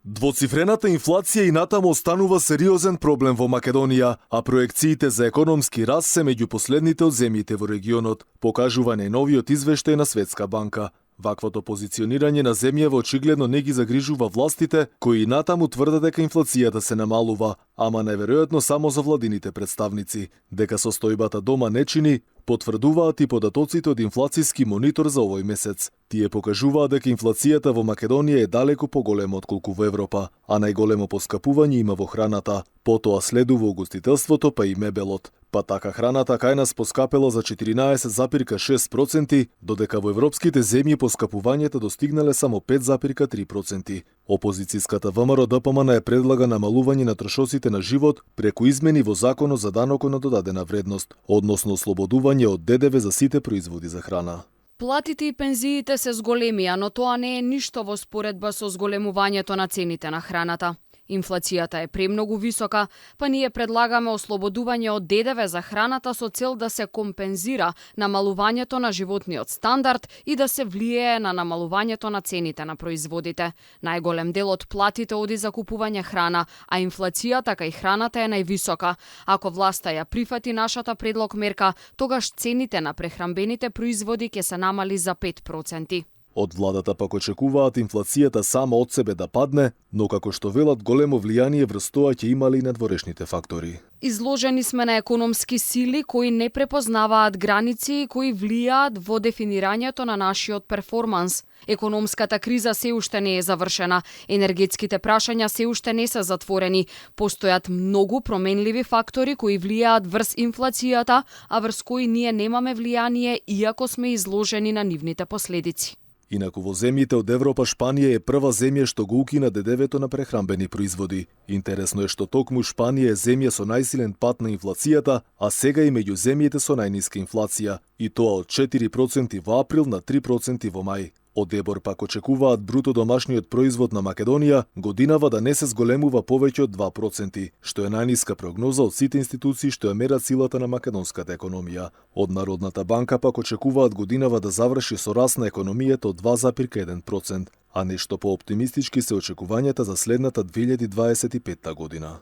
Двоцифрената инфлација и натаму останува сериозен проблем во Македонија, а проекциите за економски раст се меѓу последните од земјите во регионот, покажува најновиот извештај на Светска банка. Ваквото позиционирање на земјава очигледно не ги загрижува властите, кои и натаму тврдат дека инфлацијата се намалува, ама најверојатно само за владините представници. Дека состојбата дома не чини, потврдуваат и податоците од инфлацијски монитор за овој месец. Тие покажуваат дека инфлацијата во Македонија е далеку поголема отколку во Европа, а најголемо поскапување има во храната, потоа следува угостителството па и мебелот. Па така храната кај нас поскапела за 14,6%, додека во европските земји поскапувањето достигнале само 5,3%. Опозицијската ВМРО ДПМН е предлага намалување на трошоците на живот преку измени во Законот за данокот на додадена вредност, односно ослободување од ДДВ за сите производи за храна. Платите и пензиите се зголемија, но тоа не е ништо во споредба со зголемувањето на цените на храната. Инфлацијата е премногу висока, па ние предлагаме ослободување од ДДВ за храната со цел да се компензира намалувањето на животниот стандард и да се влијае на намалувањето на цените на производите. Најголем дел од платите оди за купување храна, а инфлацијата кај храната е највисока. Ако власта ја прифати нашата предлог мерка, тогаш цените на прехранбените производи ќе се намали за 5%. Од владата пак очекуваат инфлацијата сама од себе да падне, но како што велат големо влијание врз тоа ќе имали и надворешните фактори. Изложени сме на економски сили кои не препознаваат граници и кои влијаат во дефинирањето на нашиот перформанс. Економската криза се уште не е завршена, енергетските прашања се уште не се затворени, постојат многу променливи фактори кои влијаат врз инфлацијата, а врз кои ние немаме влијание иако сме изложени на нивните последици. Инаку во земјите од Европа Шпанија е прва земја што го укина ДДВ-то на прехранбени производи. Интересно е што токму Шпанија е земја со најсилен пат на инфлацијата, а сега и меѓу земјите со најниска инфлација, и тоа од 4% во април на 3% во мај. Од ЕБОР пак очекуваат бруто домашниот производ на Македонија годинава да не се зголемува повеќе од 2%, што е најниска прогноза од сите институции што ја мерат силата на македонската економија. Од Народната банка пак очекуваат годинава да заврши со раст на економијата од 2,1%, а нешто по-оптимистички се очекувањата за следната 2025 година.